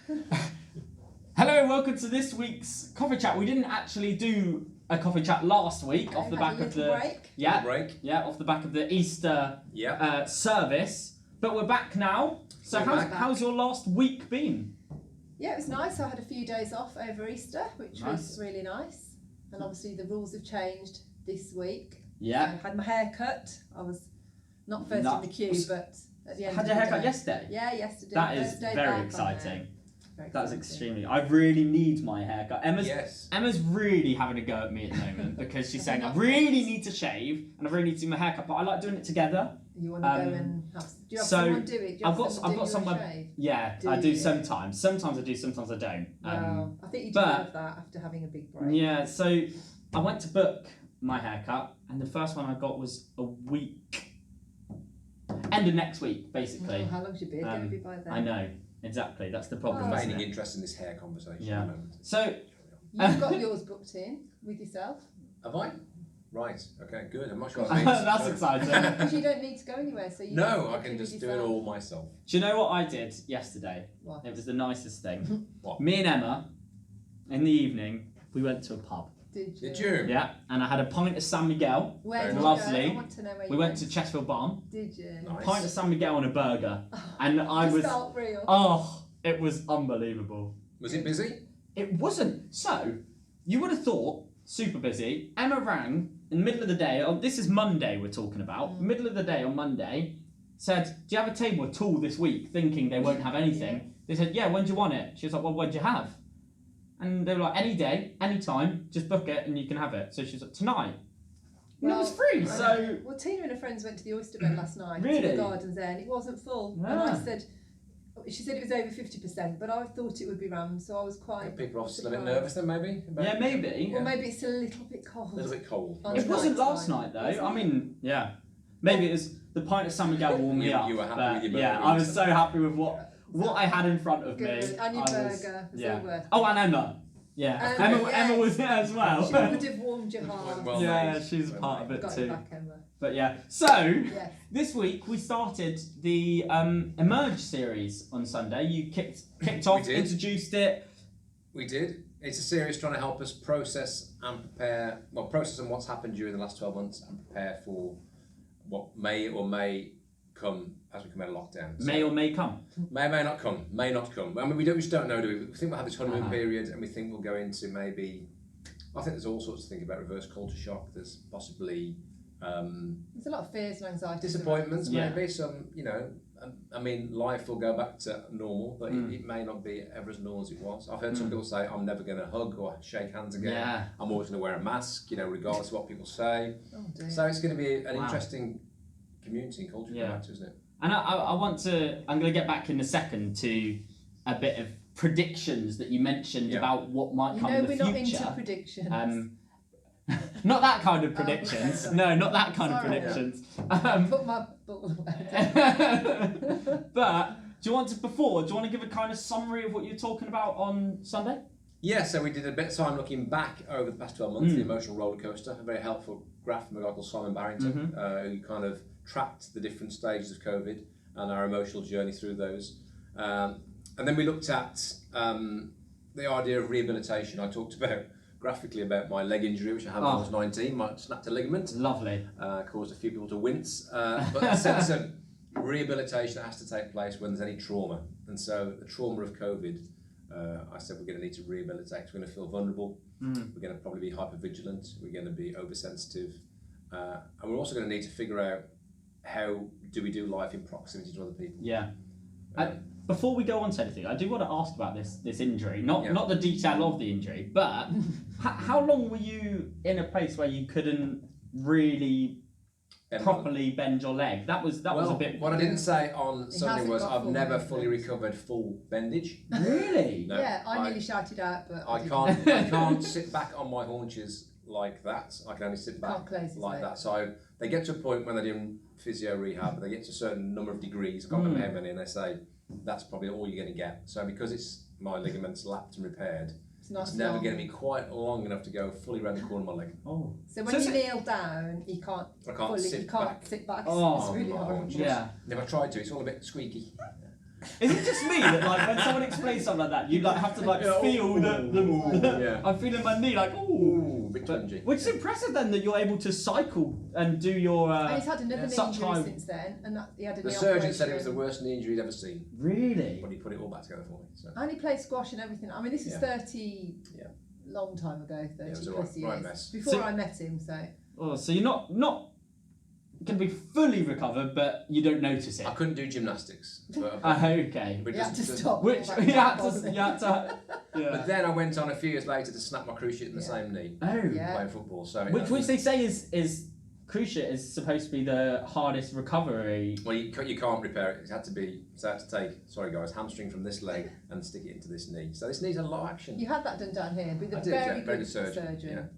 Hello, welcome to this week's coffee chat. We didn't actually do a coffee chat last week off the back of the off the back of the Easter service, but we're back now. So how's your last week been? Yeah, it was nice. I had a few days off over Easter, which was really nice. And obviously the rules have changed this week. Yeah. So I had my hair cut. I was not first in the queue, but at the end Had of your the haircut day. yesterday? Yeah, yesterday. That is very exciting. That's extremely. I really need my haircut. Emma's really having a go at me at the moment because she's saying I really need to shave and I really need to do my haircut, but I like doing it together. You want to go and have? Do you have someone do it? I've got someone. Yeah, I do sometimes. Sometimes I do. Sometimes I don't. Well, I think you deserve that after having a big break. Yeah. So I went to book my haircut, and the first one I got was a week. End of next week, basically. Oh, how long's your beard going to be by then? I know. Exactly, that's the problem. Remaining interest in this hair conversation. Yeah. So you've got yours booked in with yourself. Have I? Right. Okay. Good. I'm not sure. That's exciting. Because you don't need to go anywhere, so you. No, I can just do it all myself. Do you know what I did yesterday? What? It was the nicest thing. What? Me and Emma, in the evening, we went to a pub. Did you? Did you? Yeah, and I had a pint of San Miguel. Where did Lovely. you go? I want to know where we went to Chesterfield Barn. Did you? Nice. Pint of San Miguel and a burger, and I was. Felt real. Oh. It was unbelievable. Was it busy? It wasn't. So, you would have thought, super busy. Emma rang in the middle of the day, this is Monday we're talking about, middle of the day on Monday, said, do you have a table at all this week? Thinking they won't have anything. Yeah. They said, yeah, when do you want it? She was like, well, when do you have? And they were like, any day, any time, just book it and you can have it. So she was like, tonight. And it was free, so... Well, Tina and her friends went to the Oyster Bed last night, Really? to the gardens there, and it wasn't full. Yeah. And I said... She said it was over 50%, but I thought it would be rammed, so I was quite. People are obviously a bit nervous then, maybe? Yeah, maybe. Well, maybe it's a little bit cold. A little bit cold. It wasn't last night, though. I mean, yeah. Maybe it was the pint of San Miguel warmed me up. You were happy with your burger. Yeah, I was so happy with what I had in front of me. And your burger. Yeah. All worth Oh, and Emma. Yeah. Emma was there as well. She would have warmed your heart. Well yeah, made. she's a part of it Got too. Back, Emma. But yeah, so this week we started the Emerge series on Sunday. You kicked off, introduced it. We did. It's a series trying to help us process and prepare, process on what's happened during the last 12 months and prepare for what may or may come as we come out of lockdown. So, may or may come. May or may not come. May not come. I mean, we just don't know, do we? We think we'll have this honeymoon period and we think we'll go into maybe, I think there's all sorts of things about reverse culture shock. There's possibly... there's a lot of fears and anxieties. Disappointments, maybe. Some, I mean, life will go back to normal, but it may not be ever as normal as it was. I've heard some people say, I'm never going to hug or shake hands again. Yeah. I'm always going to wear a mask, regardless of what people say. Oh, dear. So it's going to be an interesting community and culture to go back to, isn't it? And I'm going to get back in a second to a bit of predictions that you mentioned about what might come in the future. We're not into predictions. Not that kind of predictions. No, not that kind of predictions. Put my ball away. But do you want to give a kind of summary of what you're talking about on Sunday? Yeah, so we did a bit of time looking back over the past 12 months, the emotional roller coaster, a very helpful graph from a guy called Simon Barrington, who kind of tracked the different stages of COVID and our emotional journey through those. And then we looked at the idea of rehabilitation. I talked graphically about my leg injury, which I had when I was 19, I snapped a ligament. Lovely. Caused a few people to wince. But the sense of rehabilitation that has to take place when there's any trauma. And so the trauma of COVID, I said we're going to need to rehabilitate. We're going to feel vulnerable. We're going to probably be hypervigilant. We're going to be oversensitive. And we're also going to need to figure out how do we do life in proximity to other people. Yeah. Before we go on to anything, I do want to ask about this injury. Not the detail of the injury, but how long were you in a place where you couldn't really properly bend your leg? That was a bit... What I didn't say on Sunday was I've never fully recovered full bendage. Really? No, yeah, I nearly shouted out, but I can't sit back on my haunches like that. I can only sit back like that. So they get to a point when they're doing physio rehab, they get to a certain number of degrees, I can't remember how many, and they say that's probably all you're going to get. So because it's my ligaments lapped and repaired, it's never going to be quite long enough to go fully around the corner of my leg. Oh. So when you kneel down, you can't sit back. Oh, it's really hard. Yeah. If I tried to, it's all a bit squeaky. Is it just me that like when someone explains something like that, you like have to like feel the I'm feeling my knee like ooh, bit twingy. which is impressive then that you're able to cycle and do your. And he's had another knee such injury high... since then, and that he had a The knee surgeon operation. said it was the worst knee injury he'd ever seen. Really? But he put it all back together for me. So. And he played squash and everything. I mean, this is 30, long time ago, 30 it was plus years. right mess. Before I met him, so. Oh, so you're not going to be fully recovered, but you don't notice it. I couldn't do gymnastics. But, Okay. but You had to just- stop. Which all that you had crap, to, yeah. But then I went on a few years later to snap my cruciate in the same knee Oh. Yeah. playing football. So Which they say is cruciate is supposed to be the hardest recovery. well, you can't repair it. It had to be. So I had to take hamstring from this leg and stick it into this knee. So this needs a lot of action. You had that done down here with I a did, very very good good surgeon. surgeon.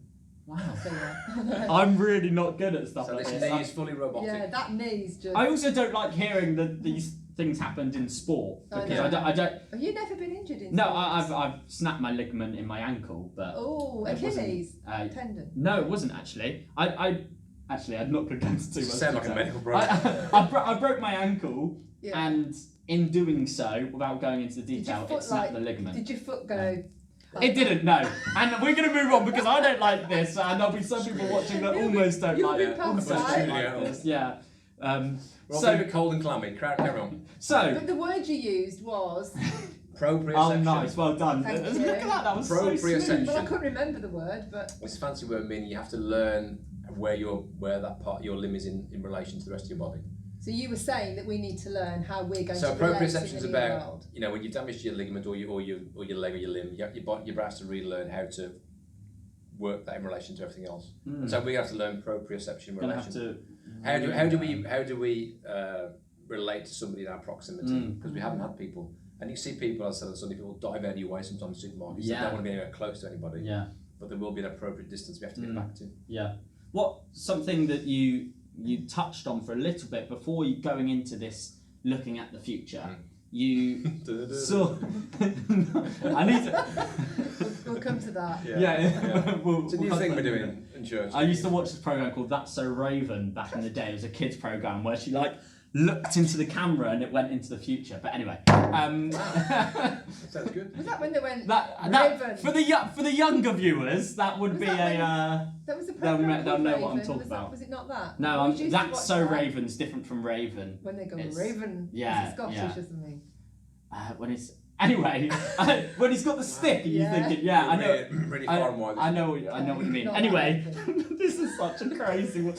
Wow. So, yeah. I'm really not good at stuff So like this this. knee is fully robotic. Yeah, that knee's just. I also don't like hearing that these things happened in sport because know. I don't. Have you never been injured in No, sports? I've snapped my ligament in my ankle, but Oh, it wasn't, Achilles tendon. no, it wasn't actually. I'm not going to go into too much. Sound like a detail. medical problem. I broke my ankle, Yeah. and in doing so, without going into the Did your detail, foot it snapped the ligament. Did your foot go? It didn't, no. And we're going to move on because I don't like this, and there'll be some people watching that almost don't you'll like be it. past Almost that. don't like this, yeah. We're all So, a bit cold and clammy. Carry on. so, But the word you used was. Proprioception. oh, nice, well done. Thank Look you. at that was so Proprioception. smooth. Well, I couldn't remember the word, but. It's a fancy word meaning you have to learn where that part of your limb is in relation to the rest of your body. So you were saying that we need to learn how we're going So to relate in proprioception the is new about world. when you've damaged your ligament or your leg or your limb, your brain has to relearn how to work that in relation to everything else. And so we have to learn proprioception in Gonna relation. have to. How do we relate to somebody in our proximity? Because we haven't had people, and you see people, as I said on Sunday, people dive out of your way sometimes in supermarkets. Yeah. They don't want to be anywhere close to anybody. Yeah. But there will be an appropriate distance we have to get back to. Yeah. What something that you touched on for a little bit before you going into this, looking at the future. You saw. I need to. We'll come to that. Yeah. It's a new thing we're doing in church. I used to watch this program called That's So Raven back in the day. It was a kids program where she like looked into the camera and it went into the future. But anyway, Sounds good. Was that when they went that Raven? for the younger viewers that would Was be that a. That was the they'll program know called what I'm Raven. talking about. Was it not that? No, We used to That's watch So that Raven's different from Raven. When they go It's- Raven. yeah, Is it Scottish yeah. or something? When it's anyway, when he's got the stick and you're thinking, yeah, I know. Really far and wide. I know what you mean. Not Anyway, that this is such a crazy one.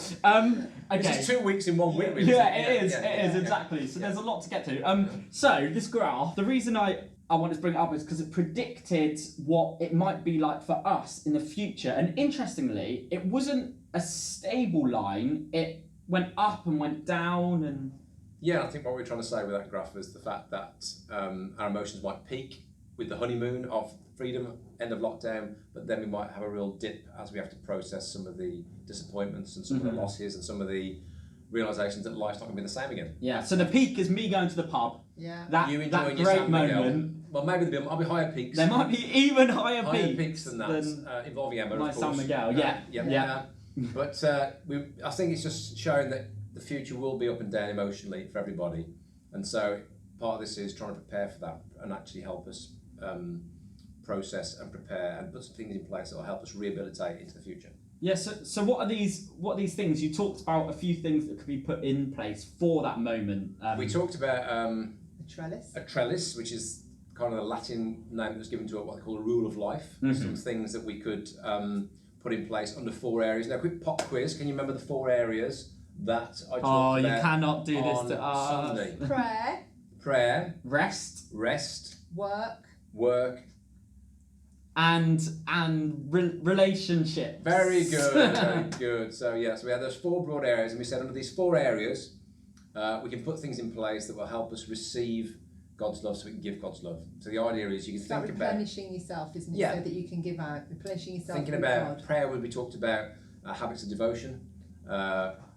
Okay. This is 2 weeks in 1 week. Really, Yeah, isn't it is. It is exactly. So there's a lot to get to. So this graph, the reason I wanted to bring it up is because it predicted what it might be like for us in the future. And interestingly, it wasn't a stable line. It went up and went down and. Yeah, I think what we're trying to say with that graph is the fact that our emotions might peak with the honeymoon of freedom, end of lockdown, but then we might have a real dip as we have to process some of the disappointments and some of the losses and some of the realisations that life's not going to be the same again. Yeah, so the peak is me going to the pub. Yeah. That, You that enjoying your great San Miguel. moment. Well, maybe I'll be higher peaks. There might be even higher peaks than that, involving Emma, my of course. San Miguel. Yeah. But I think it's just showing that the future will be up and down emotionally for everybody, and so part of this is trying to prepare for that and actually help us process and prepare and put some things in place that will help us rehabilitate into the future. Yeah, so what are these things? You talked about a few things that could be put in place for that moment. We talked about A trellis. a trellis, which is kind of the Latin name that was given to it, what they call a rule of life. Some things that we could put in place under 4 areas. Now, quick pop quiz. Can you remember the 4 areas that I talked about? Oh, you cannot do this on to us. Sunday? Prayer. Rest Work. and relationships. Very good, very good. So we had those 4 broad areas, and we said under these 4 areas, we can put things in place that will help us receive God's love, so we can give God's love. So the idea is you can It's about think about replenishing yourself, isn't it? Yeah. So that you can give out. Replenishing yourself. thinking with about God. prayer. When we talked about habits of devotion,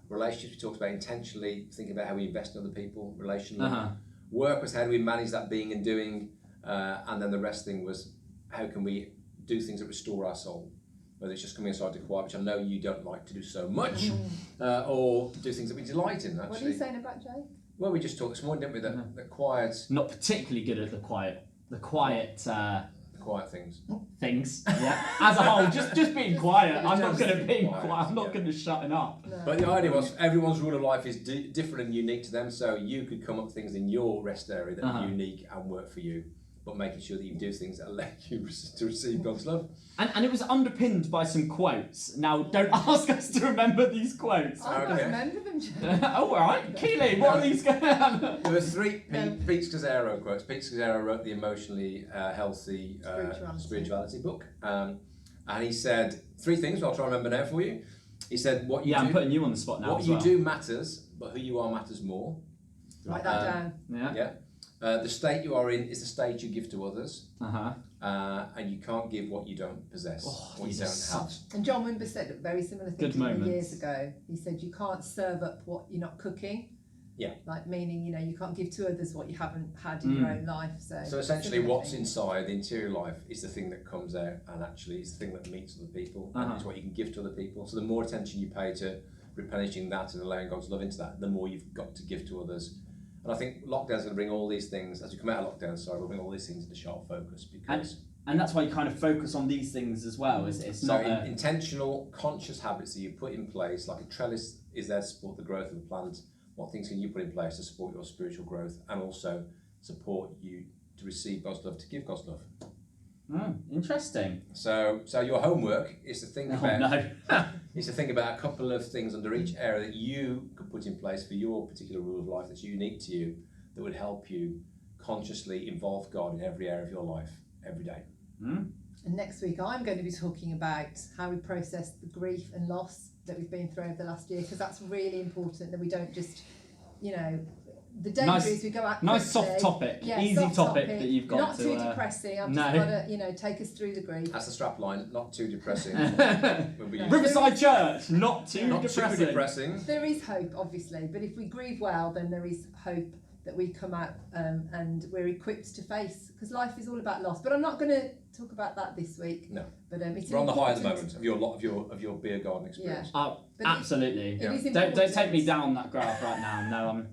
relationships. We talked about intentionally thinking about how we invest in other people relationally. Work was how do we manage that being and doing, and then the rest thing was how can we do things that restore our soul, whether it's just coming aside to quiet, which I know you don't like to do so much, or do things that we delight in. Actually, What are you saying about Jake? Well, we just talked this morning, didn't we? The quiet, Not particularly good at the quiet things. things. Yeah. As a whole, just being quiet. I'm not good at being quiet, quiet. I'm not yeah. good at shutting up. No. But the idea was everyone's rule of life is different and unique to them, so you could come up with things in your rest area that are unique and work for you, but making sure that you do things that allow you to receive God's love. And it was underpinned by some quotes. Now, don't ask us to remember these quotes. I don't Okay. remember them. Oh, all right. Keely, what are these? There were three Pete Scazzaro quotes. Pete Scazzaro wrote the Emotionally Healthy Spirituality book, and he said 3 things. I'll try and remember now for you. He said, "What you do, I'm putting you on the spot now. what as you well. do matters, but who you are matters more. Write that down. Yeah. Yeah. The state you are in is the state you give to others, and you can't give what you don't possess, what you these don't are have." And John Wimber said a very similar thing Good to me moments. years ago. He said you can't serve up what you're not cooking. Yeah. Like meaning, you can't give to others what you haven't had in your own life. So essentially, similar what's thing. inside the interior life is the thing that comes out, and actually is the thing that meets other people, and it's what you can give to other people. So the more attention you pay to replenishing that and allowing God's love into that, the more you've got to give to others. And I think lockdown's going to bring all these things, as we come out of lockdown, we'll bring all these things into sharp focus, because And that's why you kind of focus on these things as well. It's so not intentional, conscious habits that you put in place, like a trellis is there to support the growth of the plant. What things can you put in place to support your spiritual growth and also support you to receive God's love, to give God's love? Interesting. So your homework is to think about no. is to think about a couple of things under each area that you could put in place for your particular rule of life that's unique to you, that would help you consciously involve God in every area of your life every day. And next week I'm going to be talking about how we process the grief and loss that we've been through over the last year, because that's really important, that we don't just, the danger is we go out Nice quickly. soft topic, Yeah, easy soft topic that you've got not to... too depressing, I've no. just got to, take us through the grief. That's the strap line, not too depressing. Riverside Church, not too Not depressing. too depressing. There is hope, obviously, but if we grieve well, then there is hope that we come out and we're equipped to face, because life is all about loss. But I'm not going to talk about that this week. No. But it's We're on the high at the important. moment of your beer garden experience. Oh, But absolutely. it is Don't take important. me down that graph right now. No,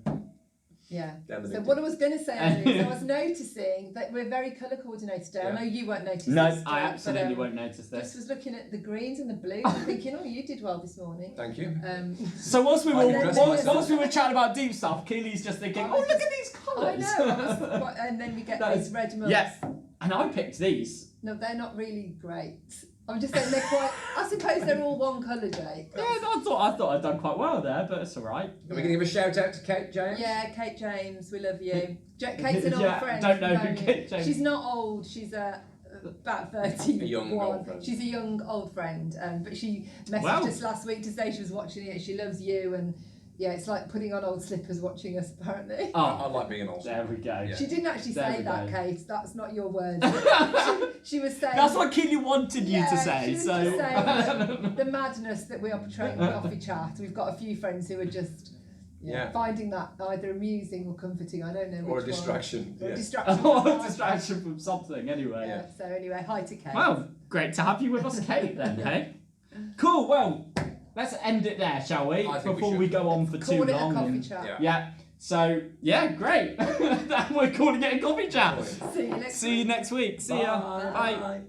Yeah. Down the So big what I was going to say earlier is I was noticing that we're very colour coordinated today. Yeah. I know you won't notice no, this. I Stuart, absolutely but, won't notice this. Just was looking at the greens and the blues and thinking, oh, you did well this morning. Thank you. So whilst we I dressed myself. whilst we were chatting about deep stuff, Keely's just thinking, I oh, was look just- at these I colours. know. And then we get That these is- red mugs. Yeah, and I picked these. No, they're not really great. I'm just saying they're quite. I suppose they're all one colour, Jake. Yeah, I thought I'd done quite well there, but it's all right. Are we going to give a shout out to Kate James? Yeah, Kate James, we love you. Kate's an old Yeah, friend. don't know you who Kate James- She's not old. She's about 31. A young old friend. She's a young old friend, but she messaged Wow. us last week to say she was watching it. She loves you, and yeah, it's like putting on old slippers watching us. Apparently. I Oh, like being an old there we go. Yeah. She didn't actually There say we that, go. Kate. That's not your words. she was saying. That's what Keely wanted you Yeah, to she say. was So just saying the madness that we are portraying in Coffee Chat. We've got a few friends who are just finding that either amusing or comforting. I don't know which Or a one. distraction. Or a Yeah. distraction. oh, distraction from something. Anyway. Yeah. So anyway, hi to Kate. Well, great to have you with us, Kate. Then, hey. Cool. Well, let's end it there, shall we? I think we Before we should. go on for Call too it long. a coffee and- chat. Yeah. Yeah. So yeah, great. We're calling it a coffee chat. See you next See you next week. See ya. Bye. Bye. Bye.